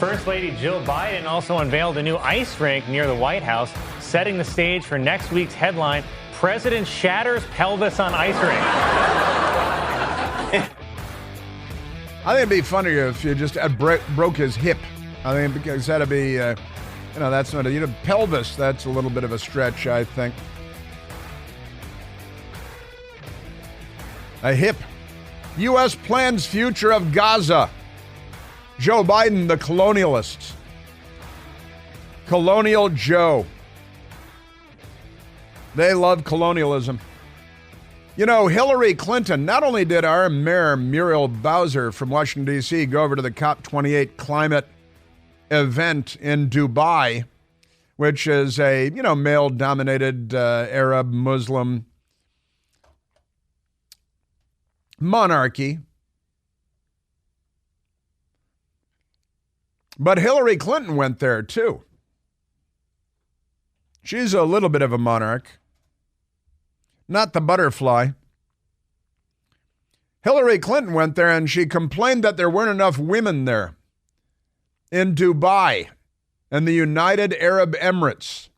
First Lady Jill Biden also unveiled a new ice rink near the White House, setting the stage for next week's headline, President Shatters Pelvis on Ice Rink. I think it'd be funnier if you just broke his hip. I mean, because that'd be, that's not pelvis. That's a little bit of a stretch, I think. A hip. U.S. plans future of Gaza. Joe Biden, the colonialist. Colonial Joe. They love colonialism. You know, Hillary Clinton, not only did our Mayor Muriel Bowser from Washington, D.C. go over to the COP28 climate event in Dubai, which is a, male-dominated Arab Muslim monarchy. But Hillary Clinton went there, too. She's a little bit of a monarch. Not the butterfly. Hillary Clinton went there and she complained that there weren't enough women there in Dubai and the United Arab Emirates.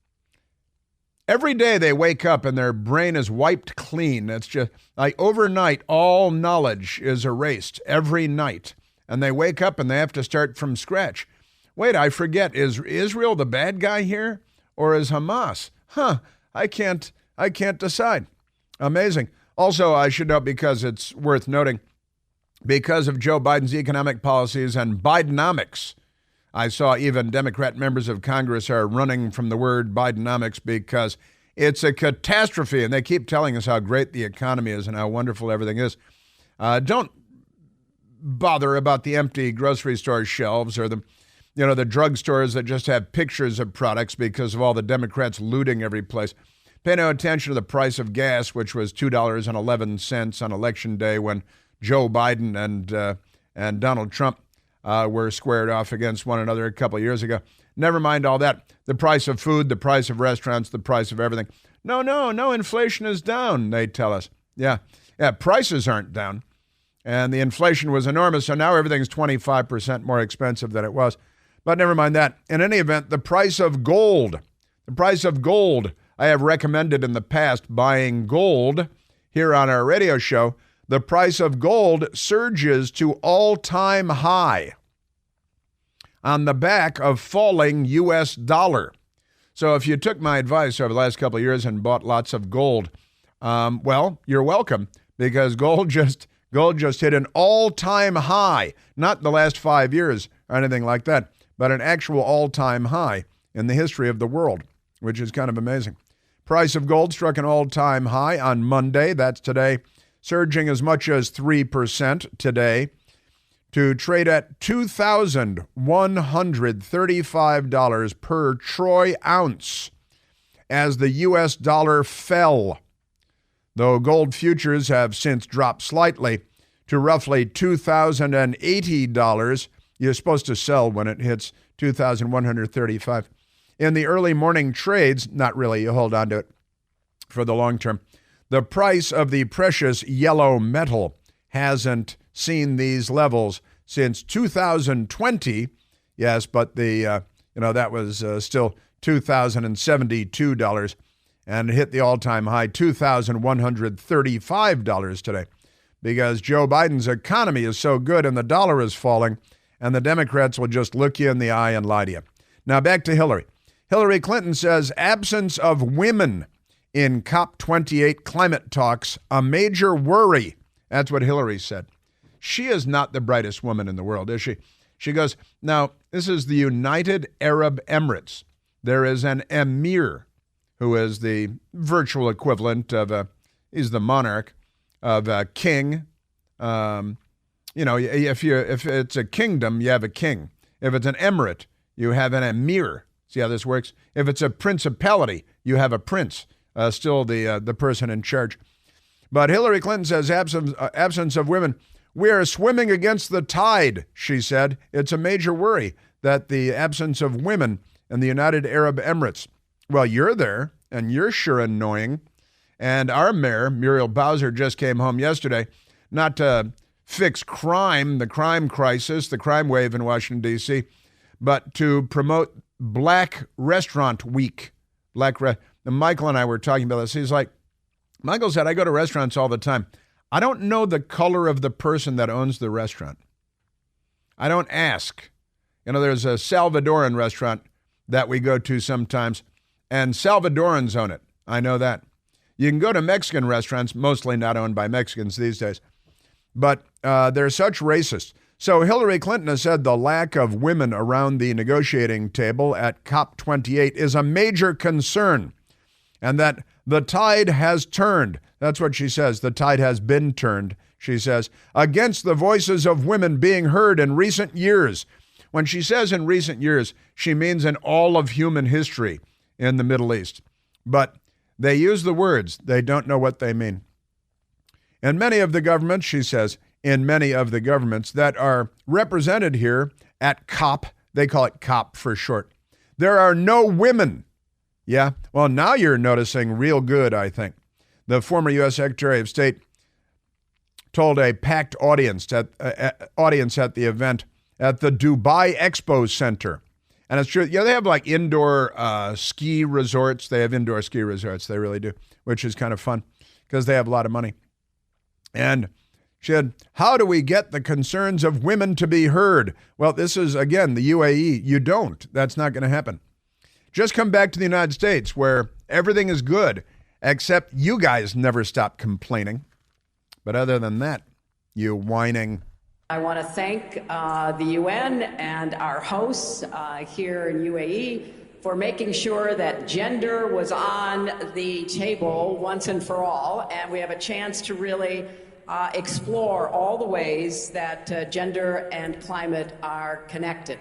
Every day they wake up and their brain is wiped clean. It's just like overnight, all knowledge is erased every night. And they wake up and they have to start from scratch. Wait, I forget, is Israel the bad guy here or is Hamas? I can't decide. Amazing. Also, I should note, because it's worth noting, because of Joe Biden's economic policies and Bidenomics, I saw even Democrat members of Congress are running from the word Bidenomics because it's a catastrophe, and they keep telling us how great the economy is and how wonderful everything is. Don't bother about the empty grocery store shelves or the drugstores that just have pictures of products because of all the Democrats looting every place. Pay no attention to the price of gas, which was $2.11 on Election Day when Joe Biden and Donald Trump were squared off against one another a couple of years ago. Never mind all that. The price of food, the price of restaurants, the price of everything. No, inflation is down, they tell us. Yeah, prices aren't down. And the inflation was enormous, so now everything's 25% more expensive than it was. But never mind that. In any event, the price of gold, I have recommended in the past buying gold here on our radio show. The price of gold surges to all-time high on the back of falling U.S. dollar. So if you took my advice over the last couple of years and bought lots of gold, well, you're welcome, because gold just hit an all-time high, not the last 5 years or anything like that, but an actual all-time high in the history of the world, which is kind of amazing. Price of gold struck an all-time high on Monday, that's today, surging as much as 3% today to trade at $2,135 per troy ounce as the U.S. dollar fell, though gold futures have since dropped slightly to roughly $2,080. You're supposed to sell when it hits $2,135. In the early morning trades, not really, you hold on to it for the long term. The price of the precious yellow metal hasn't seen these levels since 2020. Yes, but that was still $2,072, and it hit the all-time high $2,135 today, because Joe Biden's economy is so good and the dollar is falling, and the Democrats will just look you in the eye and lie to you. Now back to Hillary. Hillary Clinton says absence of women in COP28 climate talks a major worry. That's what Hillary said. She is not the brightest woman in the world, is she? She goes, now, this is the United Arab Emirates. There is an emir who is the virtual equivalent of he's the monarch of a king. If it's a kingdom, you have a king. If it's an emirate, you have an emir. See how this works? If it's a principality, you have a prince, still the person in charge. But Hillary Clinton says absence of women. We are swimming against the tide, she said. It's a major worry that the absence of women in the United Arab Emirates. Well, you're there, and you're sure annoying. And our mayor, Muriel Bowser, just came home yesterday, not to fix crime, the crime crisis, the crime wave in Washington, D.C., but to promote Black Restaurant Week. And Michael and I were talking about this. He's like, Michael said, I go to restaurants all the time. I don't know the color of the person that owns the restaurant. I don't ask. There's a Salvadoran restaurant that we go to sometimes, and Salvadorans own it. I know that. You can go to Mexican restaurants, mostly not owned by Mexicans these days, but they're such racists. So Hillary Clinton has said the lack of women around the negotiating table at COP28 is a major concern, and that the tide has turned. That's what she says. The tide has been turned, she says, against the voices of women being heard in recent years. When she says in recent years, she means in all of human history in the Middle East. But they use the words. They don't know what they mean. In many of the governments, she says, in many of the governments that are represented here at COP, they call it COP for short, there are no women. Yeah, well, now you're noticing real good, I think. The former U.S. Secretary of State told a packed audience at the event at the Dubai Expo Center. And it's true. Yeah, they have like indoor ski resorts. They have indoor ski resorts. They really do, which is kind of fun because they have a lot of money. And she said, how do we get the concerns of women to be heard? Well, this is, again, the UAE. You don't. That's not going to happen. Just come back to the United States where everything is good, except you guys never stop complaining. But other than that, you whining. I want to thank the UN and our hosts here in UAE for making sure that gender was on the table once and for all, and we have a chance to really explore all the ways that gender and climate are connected.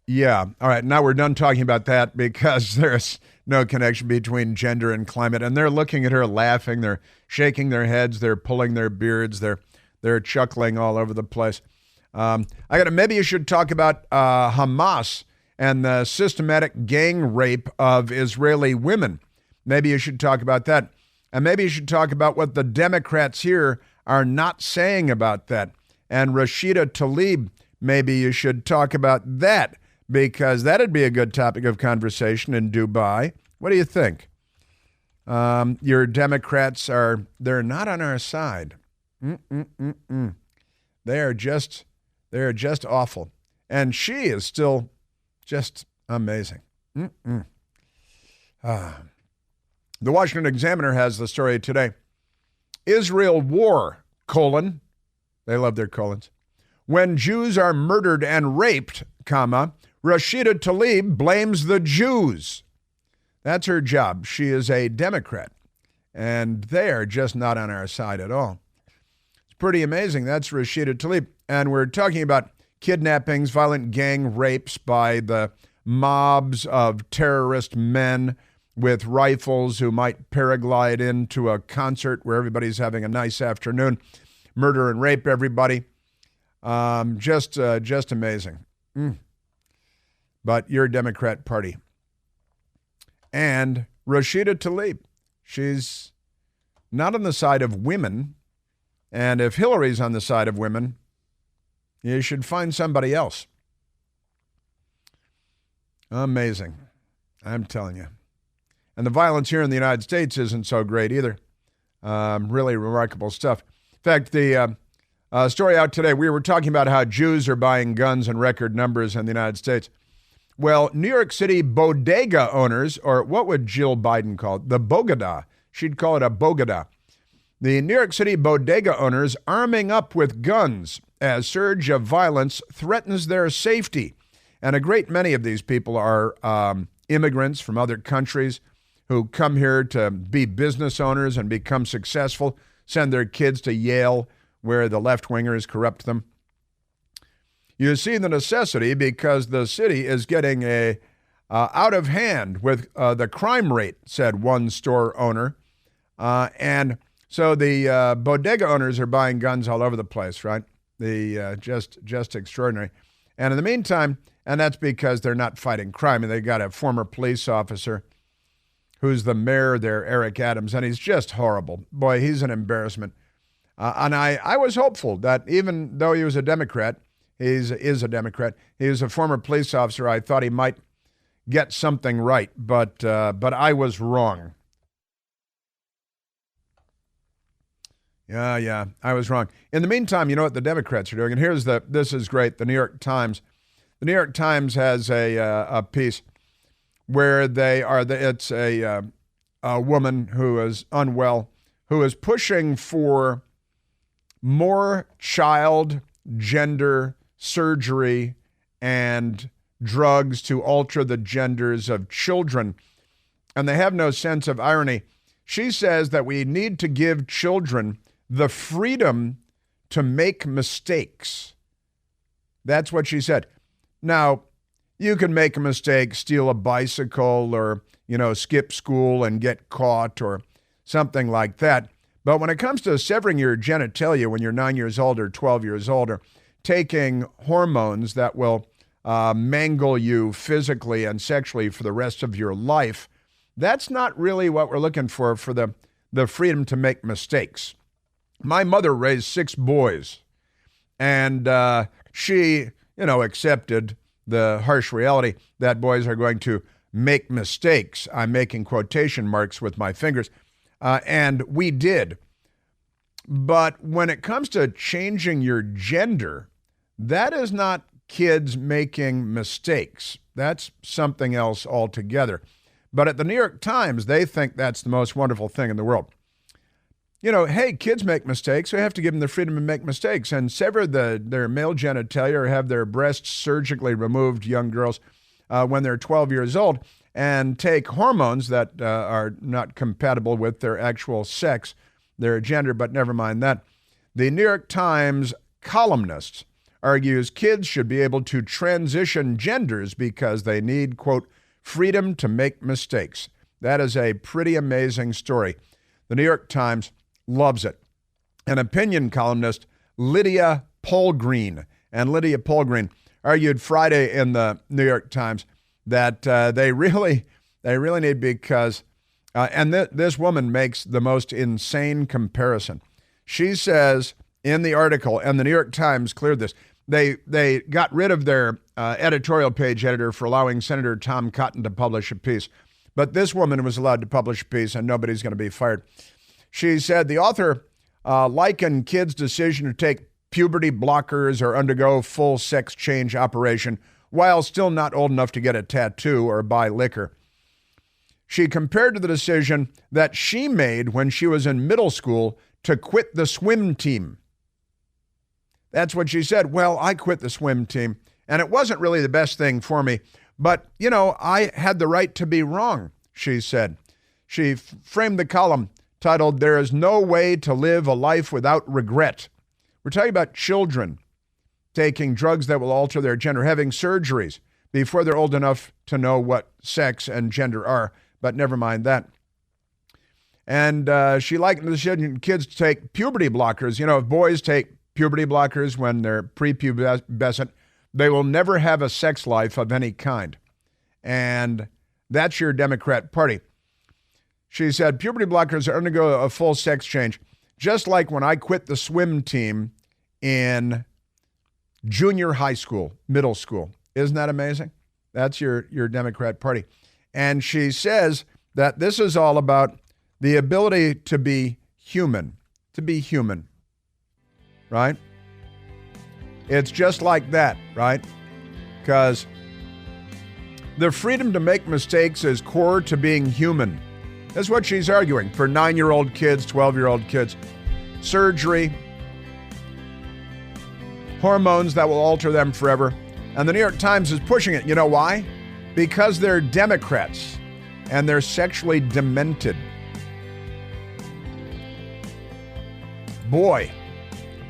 Yeah. All right. Now we're done talking about that because there's no connection between gender and climate. And they're looking at her laughing. They're shaking their heads. They're pulling their beards. They're chuckling all over the place. Maybe you should talk about Hamas and the systematic gang rape of Israeli women. Maybe you should talk about that. And maybe you should talk about what the Democrats here are not saying about that. And Rashida Tlaib, maybe you should talk about that, because that'd be a good topic of conversation in Dubai. What do you think? Your Democrats they're not on our side. They are just awful. And she is still just amazing. The Washington Examiner has the story today. Israel war, they love their colons. When Jews are murdered and raped, Rashida Tlaib blames the Jews. That's her job. She is a Democrat, and they are just not on our side at all. It's pretty amazing. That's Rashida Tlaib. And we're talking about kidnappings, violent gang rapes by the mobs of terrorist men with rifles who might paraglide into a concert where everybody's having a nice afternoon, murder and rape everybody. Just amazing. But your Democrat Party. And Rashida Tlaib, she's not on the side of women. And if Hillary's on the side of women, you should find somebody else. Amazing. I'm telling you. And the violence here in the United States isn't so great either. Really remarkable stuff. In fact, the story out today, we were talking about how Jews are buying guns in record numbers in the United States. Well, New York City bodega owners, or what would Jill Biden call it? The bogada. She'd call it a bogada. The New York City bodega owners arming up with guns as surge of violence threatens their safety. And a great many of these people are immigrants from other countries who come here to be business owners and become successful, send their kids to Yale, where the left-wingers corrupt them. You see the necessity because the city is getting out of hand with the crime rate, said one store owner. And so the bodega owners are buying guns all over the place, right? Just extraordinary. And in the meantime, and that's because they're not fighting crime, and they got a former police officer who's the mayor there, Eric Adams, and he's just horrible. Boy, he's an embarrassment. And I was hopeful that even though he was a Democrat, is a Democrat. He is a former police officer. I thought he might get something right, but I was wrong. Yeah, I was wrong. In the meantime, you know what the Democrats are doing? And this is great, the New York Times. The New York Times has a piece where it's a woman who is unwell, who is pushing for more child gender surgery and drugs to alter the genders of children. And they have no sense of irony. She says that we need to give children the freedom to make mistakes. That's what she said. Now, you can make a mistake, steal a bicycle, or, skip school and get caught or something like that. But when it comes to severing your genitalia when you're 9 years old or 12 years old, or taking hormones that will mangle you physically and sexually for the rest of your life, that's not really what we're looking for the freedom to make mistakes. My mother raised 6 boys, and she, accepted the harsh reality that boys are going to make mistakes. I'm making quotation marks with my fingers, and we did. But when it comes to changing your gender, that is not kids making mistakes. That's something else altogether. But at the New York Times, they think that's the most wonderful thing in the world. Hey, kids make mistakes. We have to give them the freedom to make mistakes and sever their male genitalia or have their breasts surgically removed, young girls, when they're 12 years old, and take hormones that are not compatible with their actual sex, their gender, but never mind that. The New York Times columnist argues kids should be able to transition genders because they need, quote, freedom to make mistakes. That is a pretty amazing story. The New York Times loves it. An opinion columnist, Lydia Polgreen, and Lydia Polgreen argued Friday in the New York Times that they really need, because, this woman makes the most insane comparison. She says in the article, and the New York Times cleared this, they got rid of their editorial page editor for allowing Senator Tom Cotton to publish a piece. But this woman was allowed to publish a piece, and nobody's going to be fired. She said the author likened kids' decision to take puberty blockers or undergo full sex change operation while still not old enough to get a tattoo or buy liquor. She compared to the decision that she made when she was in middle school to quit the swim team. That's what she said. Well, I quit the swim team, and it wasn't really the best thing for me, but, I had the right to be wrong, she said. She framed the column titled, "There is no way to live a life without regret." We're talking about children taking drugs that will alter their gender, having surgeries before they're old enough to know what sex and gender are, but never mind that. And she likened the decision kids to take puberty blockers. If boys take puberty blockers when they're prepubescent, they will never have a sex life of any kind. And that's your Democrat Party. She said, puberty blockers undergo a full sex change, just like when I quit the swim team in junior high school, middle school. Isn't that amazing? That's your Democrat Party. And she says that this is all about the ability to be human, right? It's just like that, right? Because the freedom to make mistakes is core to being human. That's what she's arguing for 9-year-old kids, 12-year-old kids. Surgery, hormones that will alter them forever. And the New York Times is pushing it. You know why? Because they're Democrats and they're sexually demented. Boy,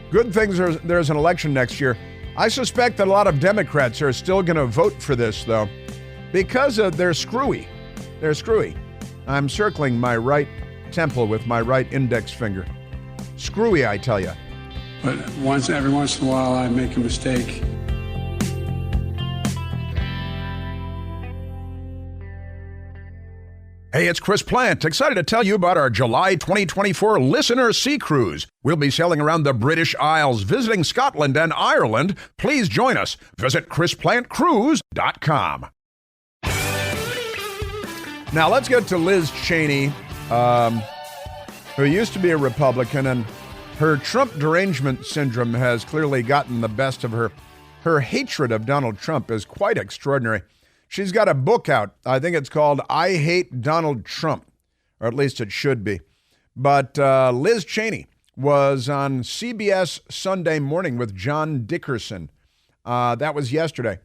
good things there's an election next year. I suspect that a lot of Democrats are still going to vote for this, though, because they're screwy. They're screwy. I'm circling my right temple with my right index finger. Screwy, I tell you. But every once in a while, I make a mistake. Hey, it's Chris Plant. Excited to tell you about our July 2024 Listener Sea Cruise. We'll be sailing around the British Isles, visiting Scotland and Ireland. Please join us. Visit ChrisPlantCruise.com. Now let's get to Liz Cheney, who used to be a Republican, and her Trump derangement syndrome has clearly gotten the best of her. Her hatred of Donald Trump is quite extraordinary. She's got a book out. I think it's called I Hate Donald Trump, or at least it should be. But Liz Cheney was on CBS Sunday Morning with John Dickerson. That was yesterday.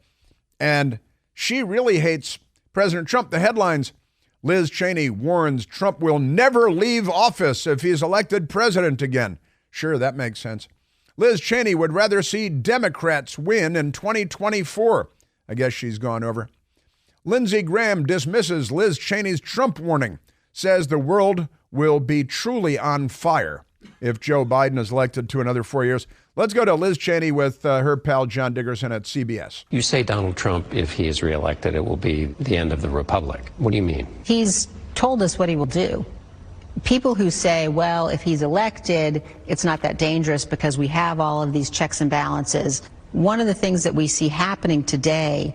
And she really hates President Trump. The headlines, Liz Cheney warns Trump will never leave office if he's elected president again. Sure, that makes sense. Liz Cheney would rather see Democrats win in 2024. I guess she's gone over. Lindsey Graham dismisses Liz Cheney's Trump warning, says the world will be truly on fire if Joe Biden is elected to another 4 years. Let's go to Liz Cheney with her pal John Dickerson at CBS. You say Donald Trump, if he is reelected, it will be the end of the republic. What do you mean? He's told us what he will do. People who say, well, if he's elected, it's not that dangerous because we have all of these checks and balances. One of the things that we see happening today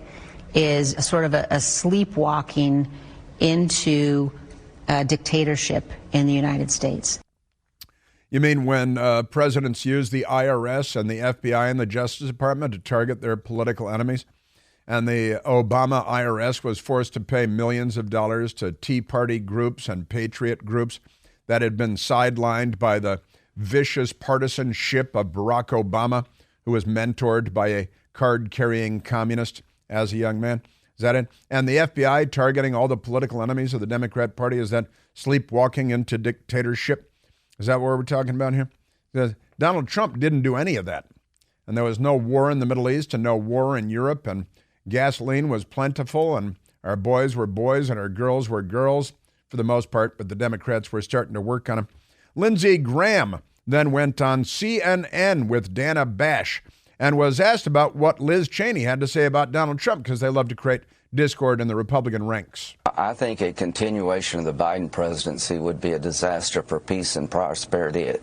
is a sort of a sleepwalking into dictatorship in the United States. You mean when presidents use the IRS and the FBI and the Justice Department to target their political enemies? And the Obama IRS was forced to pay millions of dollars to Tea Party groups and patriot groups that had been sidelined by the vicious partisanship of Barack Obama, who was mentored by a card-carrying communist as a young man. Is that it? And the FBI targeting all the political enemies of the Democrat Party, is that sleepwalking into dictatorship? Is that what we're talking about here? Donald Trump didn't do any of that. And there was no war in the Middle East and no war in Europe, and gasoline was plentiful, and our boys were boys and our girls were girls for the most part, but the Democrats were starting to work on them. Lindsey Graham then went on CNN with Dana Bash and was asked about what Liz Cheney had to say about Donald Trump, because they love to create discord in the Republican ranks. I think a continuation of the Biden presidency would be a disaster for peace and prosperity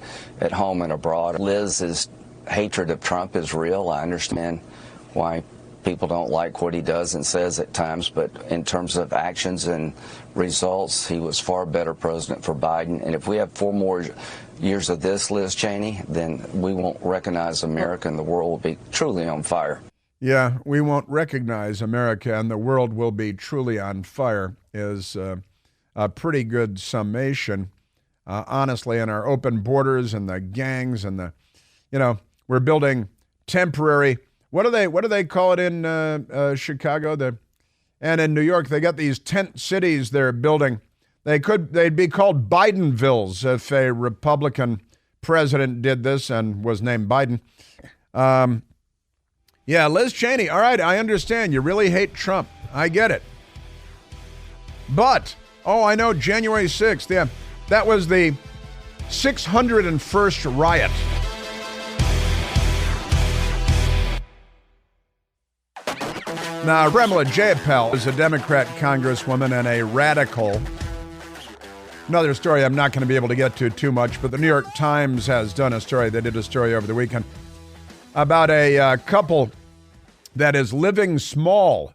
at home and abroad. Liz's hatred of Trump is real. I understand why people don't like what he does and says at times, but in terms of actions and results, he was far better president for Biden. And if we have 4 more years of this, Liz Cheney, then we won't recognize America and the world will be truly on fire. Yeah, we won't recognize America and the world will be truly on fire is a pretty good summation. Honestly, in our open borders and the gangs and we're building temporary, what do they call it in Chicago? And in New York, they got these tent cities they're building. They'd be called Bidenvilles if a Republican president did this and was named Biden. Yeah, Liz Cheney, all right, I understand. You really hate Trump. I get it. But, I know, January 6th, yeah, that was the 601st riot. Now, Pramilla Jayapal is a Democrat congresswoman and a radical. Another story I'm not going to be able to get to too much, but the New York Times has done a story. They did a story over the weekend about a couple that is living small.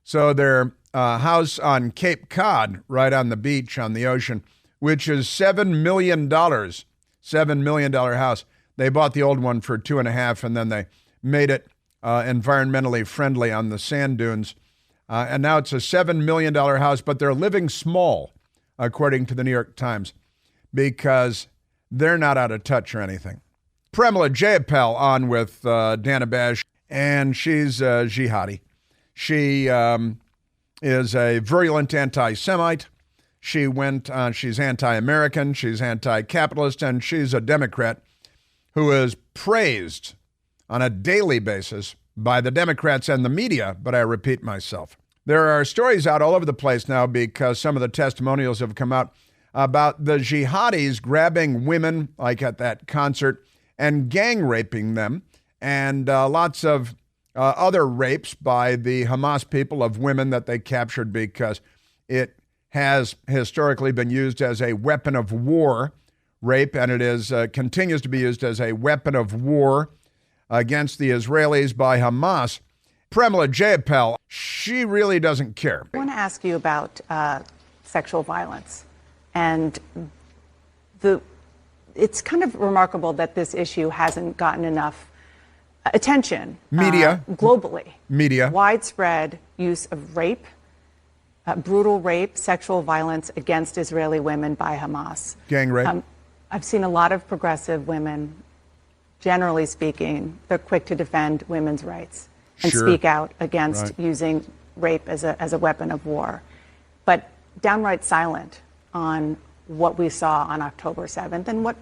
So their house on Cape Cod, right on the beach, on the ocean, which is $7 million, $7 million house. They bought the old one for $2.5 million, and then they made it environmentally friendly on the sand dunes. And now it's a $7 million house, but they're living small, according to the New York Times, because they're not out of touch or anything. Pramilla Jayapal on with Dana Bash, and she's a jihadi. She is a virulent anti-Semite. She's anti-American, she's anti-capitalist, and she's a Democrat who is praised on a daily basis by the Democrats and the media, but I repeat myself. There are stories out all over the place now because some of the testimonials have come out about the jihadis grabbing women, like at that concert, and gang raping them, and lots of other rapes by the Hamas people of women that they captured because it has historically been used as a weapon of war, rape, and it is continues to be used as a weapon of war against the Israelis by Hamas. Pramilla Jayapal, she really doesn't care. I want to ask you about sexual violence. And it's kind of remarkable that this issue hasn't gotten enough attention. Media. Globally. Media. Widespread use of rape, brutal rape, sexual violence against Israeli women by Hamas. Gang rape. I've seen a lot of progressive women, generally speaking, they're quick to defend women's rights and speak out against using rape as a weapon of war, but downright silent on what we saw on October 7th and what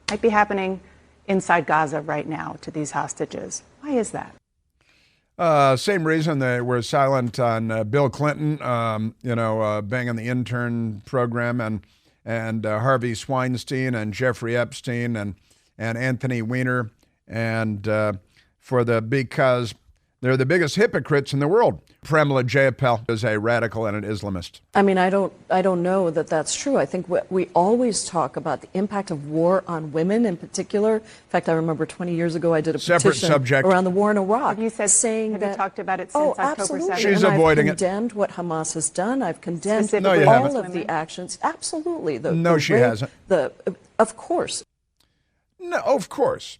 might be happening inside Gaza right now to these hostages. Why is that? Same reason they were silent on Bill Clinton, banging the intern program, and Harvey Weinstein and Jeffrey Epstein and Anthony Weiner, and because they're the biggest hypocrites in the world. Pramilla Jayapal is a radical and an Islamist. I mean, I don't know that that's true. I think we always talk about the impact of war on women in particular. In fact, I remember 20 years ago I did a petition around the war in Iraq. Have you talked about it since October 7th? She's avoiding it. I've condemned what Hamas has done. I've condemned all of the actions. Absolutely. She hasn't. Of course. No, of course.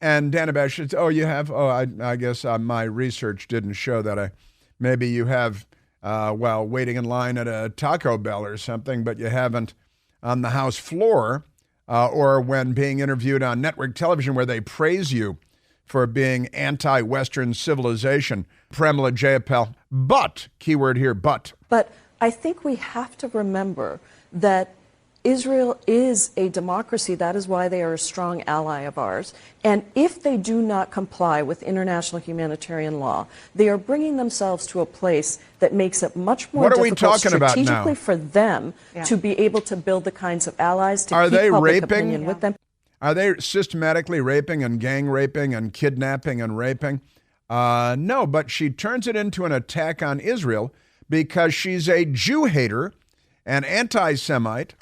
And Dana Bash, you have? I guess my research didn't show that. Maybe you have while waiting in line at a Taco Bell or something, but you haven't on the House floor or when being interviewed on network television where they praise you for being anti-Western civilization. Pramilla Jayapal. But, keyword here, but. But I think we have to remember that Israel is a democracy. That is why they are a strong ally of ours. And if they do not comply with international humanitarian law, they are bringing themselves to a place that makes it much more difficult strategically for them to be able to build the kinds of allies to keep public opinion with them. Are they systematically raping and gang raping and kidnapping and raping? No, but she turns it into an attack on Israel because she's a Jew hater, an anti-Semite,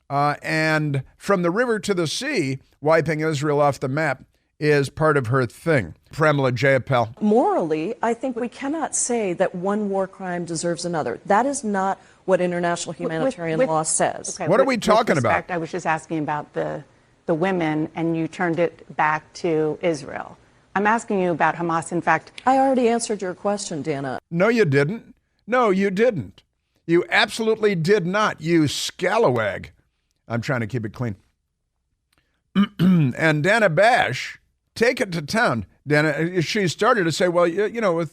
and from the river to the sea, wiping Israel off the map is part of her thing. Pramilla Jayapal. Morally, I think we cannot say that one war crime deserves another. That is not what international humanitarian law says. Okay, what are we talking about? I was just asking about the women, and you turned it back to Israel. I'm asking you about Hamas. In fact, I already answered your question, Dana. No, you didn't. No, you didn't. You absolutely did not, you scalawag. I'm trying to keep it clean. And Dana Bash, take it to town. Dana, she started to say, well,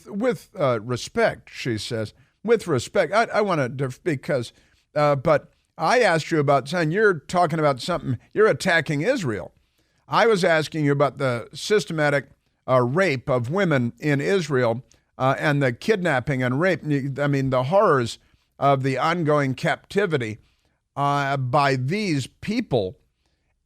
with respect, she says, with respect. I want to, because, but I asked you about saying you're talking about something, you're attacking Israel. I was asking you about the systematic rape of women in Israel and the kidnapping and rape. I mean, the horrors of the ongoing captivity by these people,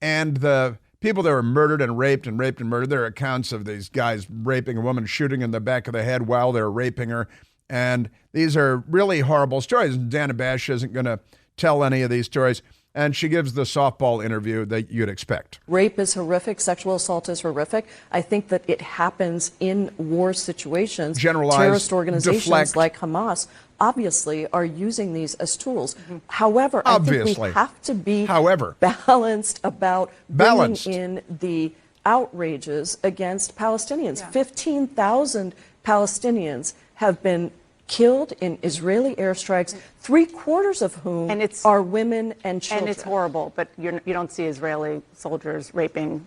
and the people that were murdered and raped and murdered. There are accounts of these guys raping a woman, shooting in the back of the head while they're raping her. And these are really horrible stories. Dana Bash isn't going to tell any of these stories. And she gives the softball interview that you'd expect. Rape is horrific. Sexual assault is horrific. I think that it happens in war situations. Generalized, terrorist organizations deflect. like Hamas obviously are using these as tools. However, I think we have to be balanced about bringing in the outrages against Palestinians. 15,000 Palestinians have been killed in Israeli airstrikes, 3/4 of whom are women and children. And it's horrible, but you don't see Israeli soldiers raping.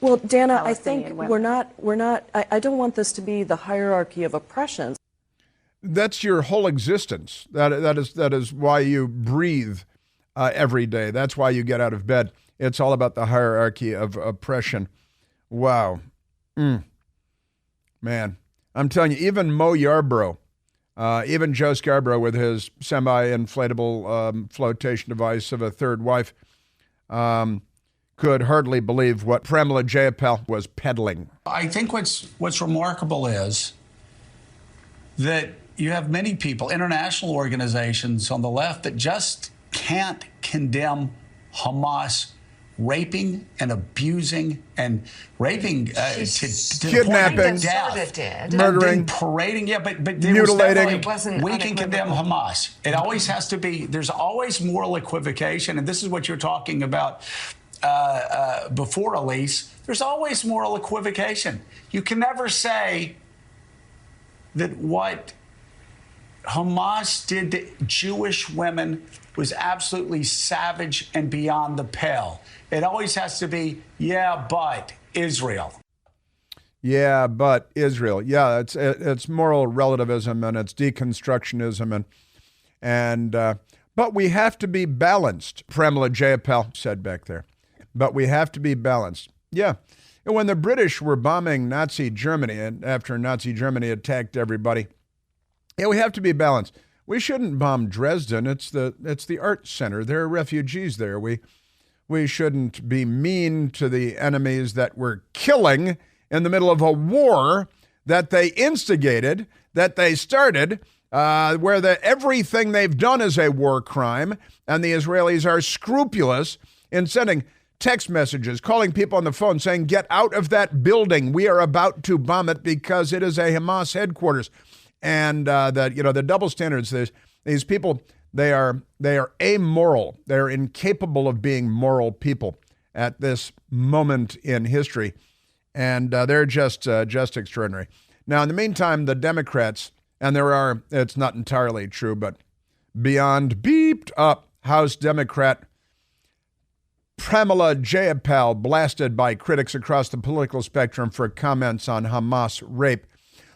Well, Dana, I think we're not. I don't want this to be the hierarchy of oppression. That's your whole existence. That is why you breathe every day. That's why you get out of bed. It's all about the hierarchy of oppression. Wow. Man, I'm telling you, even Mo Yarborough, even Joe Scarborough with his semi-inflatable flotation device of a third wife could hardly believe what Pramilla Jayapal was peddling. I think what's remarkable is that you have many people, international organizations on the left, that just can't condemn Hamas raping and abusing and raping to kidnapping, death, murdering, parading. Yeah, but mutilating. We can condemn Hamas. It always has to be. There's always moral equivocation, and this is what you're talking about before, Elise. There's always moral equivocation. You can never say that what Hamas did to Jewish women was absolutely savage and beyond the pale. It always has to be, yeah, but Israel. Yeah, but Israel. Yeah, it's moral relativism and it's deconstructionism but we have to be balanced. Pramilla Jayapal said back there. But we have to be balanced. Yeah. And when the British were bombing Nazi Germany, and after Nazi Germany attacked everybody, yeah, we have to be balanced. We shouldn't bomb Dresden. It's the art center. There are refugees there. We shouldn't be mean to the enemies that we're killing in the middle of a war that they instigated, that they started, where everything they've done is a war crime, and the Israelis are scrupulous in sending text messages, calling people on the phone saying, get out of that building. We are about to bomb it because it is a Hamas headquarters. And the double standards, these people, they are amoral. They're incapable of being moral people at this moment in history. And they're just extraordinary. Now, in the meantime, the Democrats, and it's not entirely true, but beyond beeped up House Democrat Pramilla Jayapal blasted by critics across the political spectrum for comments on Hamas rape.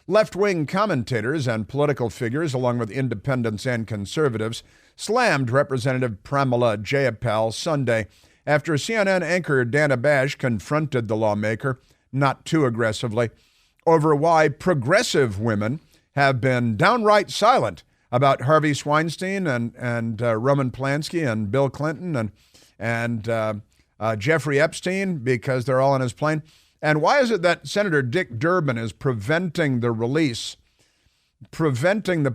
Left-wing commentators and political figures, along with independents and conservatives, slammed Representative Pramilla Jayapal Sunday after CNN anchor Dana Bash confronted the lawmaker, not too aggressively, over why progressive women have been downright silent about Harvey Weinstein and Roman Polanski and Bill Clinton and Jeffrey Epstein, because they're all on his plane. And why is it that Senator Dick Durbin is preventing the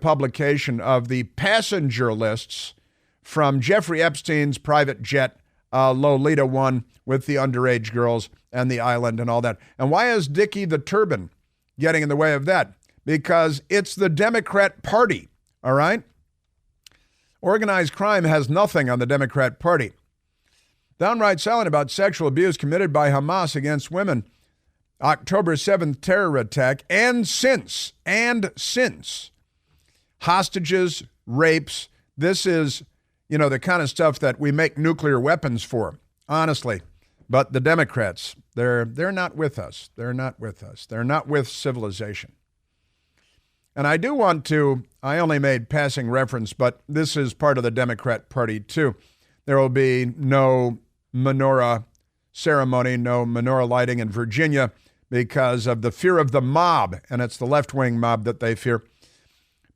publication of the passenger lists from Jeffrey Epstein's private jet, Lolita One, with the underage girls and the island and all that? And why is Dickie the Turban getting in the way of that? Because it's the Democrat Party, all right? Organized crime has nothing on the Democrat Party. Downright silent about sexual abuse committed by Hamas against women. October 7th terror attack, and since, hostages, rapes. This is, the kind of stuff that we make nuclear weapons for, honestly. But the Democrats, they're not with us. They're not with us. They're not with civilization. And I do want to, I only made passing reference, but this is part of the Democrat Party too. There will be no menorah ceremony, no menorah lighting in Virginia because of the fear of the mob, and it's the left-wing mob that they fear.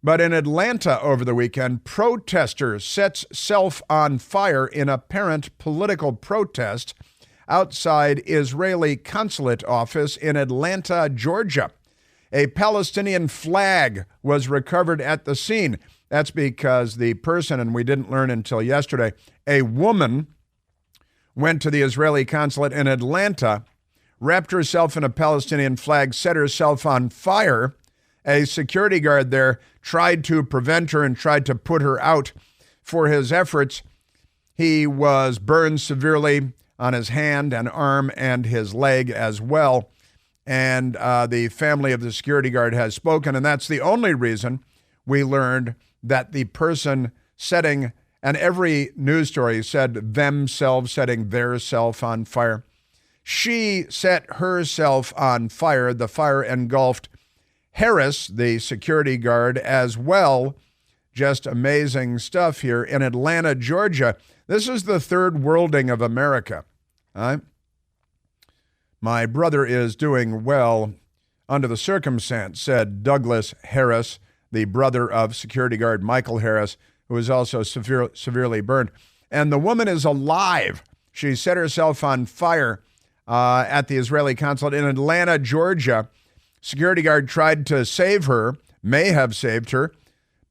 But in Atlanta over the weekend, protester sets self on fire in apparent political protest outside Israeli consulate office in Atlanta, Georgia. A Palestinian flag was recovered at the scene. That's because the person, and we didn't learn until yesterday, a woman went to the Israeli consulate in Atlanta, wrapped herself in a Palestinian flag, set herself on fire. A security guard there tried to prevent her and tried to put her out. For his efforts, he was burned severely on his hand and arm and his leg as well. And the family of the security guard has spoken, and that's the only reason we learned that the person setting, and every news story said themselves setting their self on fire. She set herself on fire. The fire engulfed Harris, the security guard, as well. Just amazing stuff here in Atlanta, Georgia. This is the third worlding of America. My brother is doing well under the circumstance, said Douglas Harris, the brother of security guard Michael Harris, who was also severely burned. And the woman is alive. She set herself on fire at the Israeli consulate in Atlanta, Georgia. Security guard tried to save her, may have saved her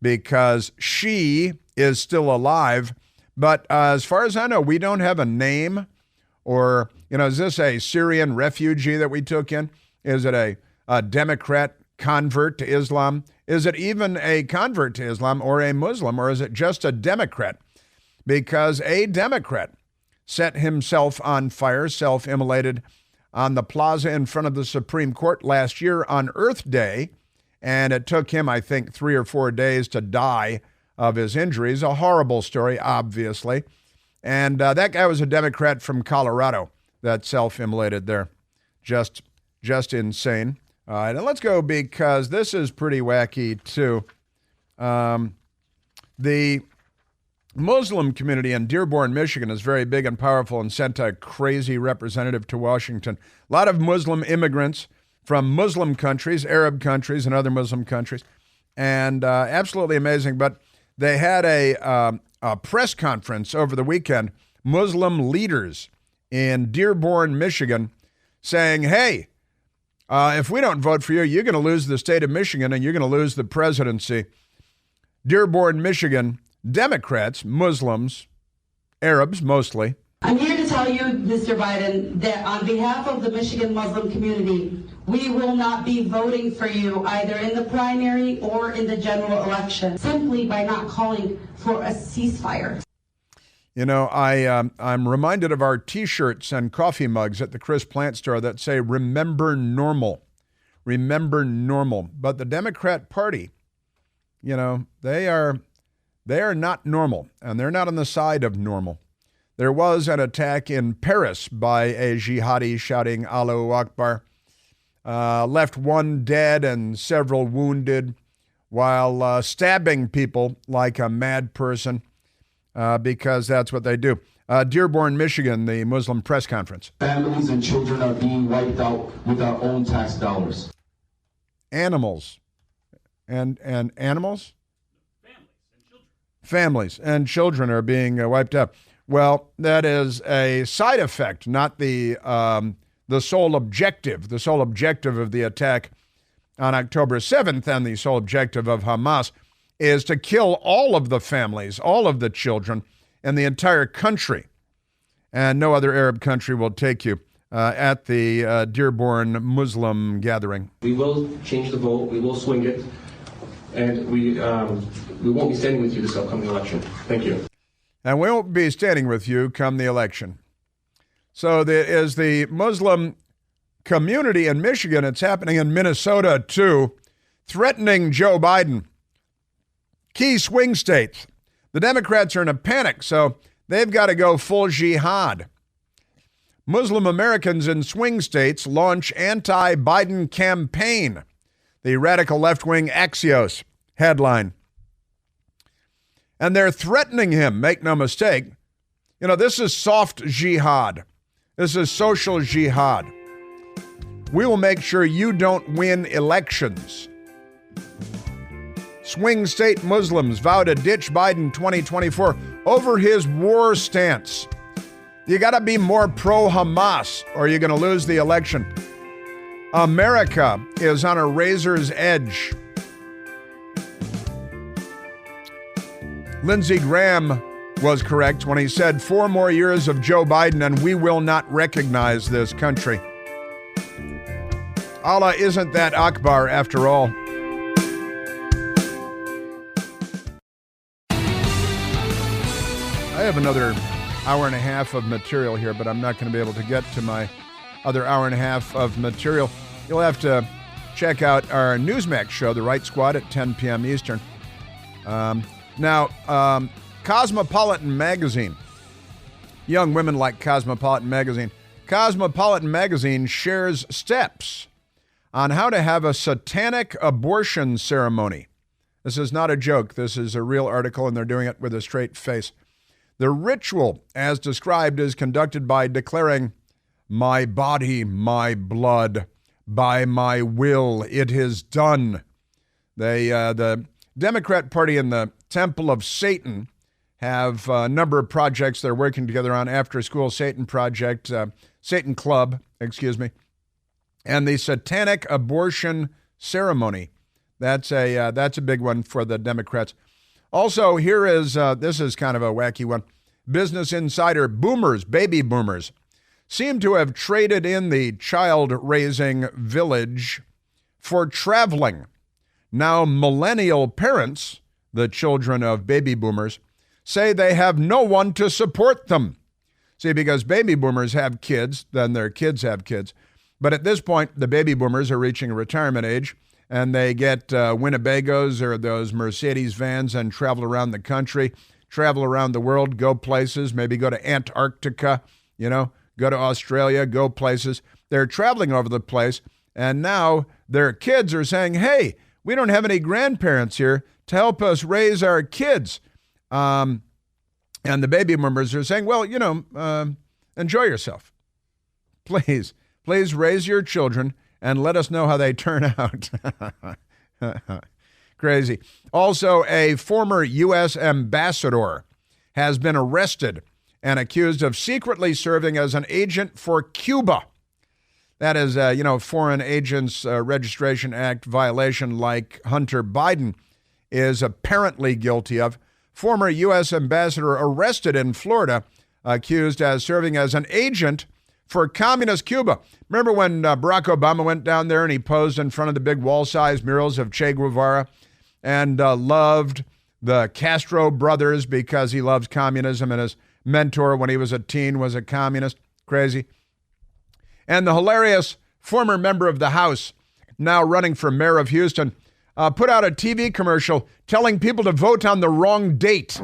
because she is still alive. But as far as I know, we don't have a name or, is this a Syrian refugee that we took in? Is it a Democrat convert to Islam? Is it even a convert to Islam or a Muslim, or is it just a Democrat? Because a Democrat set himself on fire, self-immolated on the plaza in front of the Supreme Court last year on Earth Day, and it took him, I think, 3 or 4 days to die of his injuries. A horrible story, obviously. And that guy was a Democrat from Colorado that self-immolated there. Just insane. All right, and let's go because this is pretty wacky, too. The Muslim community in Dearborn, Michigan is very big and powerful and sent a crazy representative to Washington. A lot of Muslim immigrants from Muslim countries, Arab countries, and other Muslim countries. And absolutely amazing. But they had a press conference over the weekend, Muslim leaders in Dearborn, Michigan, saying, hey, if we don't vote for you, you're going to lose the state of Michigan and you're going to lose the presidency. Dearborn, Michigan, Democrats, Muslims, Arabs mostly. I'm here to tell you, Mr. Biden, that on behalf of the Michigan Muslim community, we will not be voting for you either in the primary or in the general election, simply by not calling for a ceasefire. I'm reminded of our T-shirts and coffee mugs at the Chris Plant store that say, remember normal. Remember normal. But the Democrat Party, they are not normal, and they're not on the side of normal. There was an attack in Paris by a jihadi shouting Allahu Akbar, left one dead and several wounded while stabbing people like a mad person because that's what they do. Dearborn, Michigan, the Muslim press conference. Families and children are being wiped out with our own tax dollars. Animals. And animals? Families and children are being wiped out. Well, that is a side effect, not the sole objective. The sole objective of the attack on October 7th and the sole objective of Hamas is to kill all of the families, all of the children, and the entire country. And no other Arab country will take you at the Dearborn Muslim gathering. We will change the vote. We will swing it. And we won't be standing with you this upcoming election. Thank you. And we won't be standing with you come the election. So there is the Muslim community in Michigan. It's happening in Minnesota, too, threatening Joe Biden. Key swing states. The Democrats are in a panic, so they've got to go full jihad. Muslim Americans in swing states launch anti-Biden campaign. The radical left-wing Axios headline. And they're threatening him, make no mistake. This is soft jihad. This is social jihad. We will make sure you don't win elections. Swing state Muslims vow to ditch Biden 2024 over his war stance. You got to be more pro-Hamas or you're going to lose the election. America is on a razor's edge. Lindsey Graham was correct when he said 4 more years of Joe Biden and we will not recognize this country. Allah isn't that Akbar after all. I have another hour and a half of material here, but I'm not going to be able to get to my other hour and a half of material. You'll have to check out our Newsmax show, The Right Squad, at 10 p.m. Eastern. Now, Cosmopolitan Magazine. Young women like Cosmopolitan Magazine. Cosmopolitan Magazine shares steps on how to have a satanic abortion ceremony. This is not a joke. This is a real article, and they're doing it with a straight face. The ritual, as described, is conducted by declaring, "My body, my blood, by my will, it is done." The Democrat Party and the Temple of Satan have a number of projects they're working together on. After School Satan Project, Satan Club, and the Satanic Abortion Ceremony That's a big one for the Democrats. Also, here is, this is kind of a wacky one. Business Insider, boomers, baby boomers, seem to have traded in the child-raising village for traveling. Now, millennial parents, the children of baby boomers, say they have no one to support them. See, because baby boomers have kids, then their kids have kids. But at this point, the baby boomers are reaching retirement age, and they get Winnebagos or those Mercedes vans and travel around the country, travel around the world, go places, maybe go to Antarctica, go to Australia, go places. They're traveling over the place, and now their kids are saying, hey, we don't have any grandparents here to help us raise our kids. And the baby boomers are saying, well, enjoy yourself. Please raise your children and let us know how they turn out. Crazy. Also, a former U.S. ambassador has been arrested and accused of secretly serving as an agent for Cuba. That is, Foreign Agents Registration Act violation like Hunter Biden is apparently guilty of. Former U.S. ambassador arrested in Florida, accused as serving as an agent for communist Cuba. Remember when Barack Obama went down there and he posed in front of the big wall-sized murals of Che Guevara and loved the Castro brothers because he loves communism and his mentor when he was a teen was a communist? Crazy. And the hilarious former member of the House, now running for mayor of Houston, put out a TV commercial telling people to vote on the wrong date.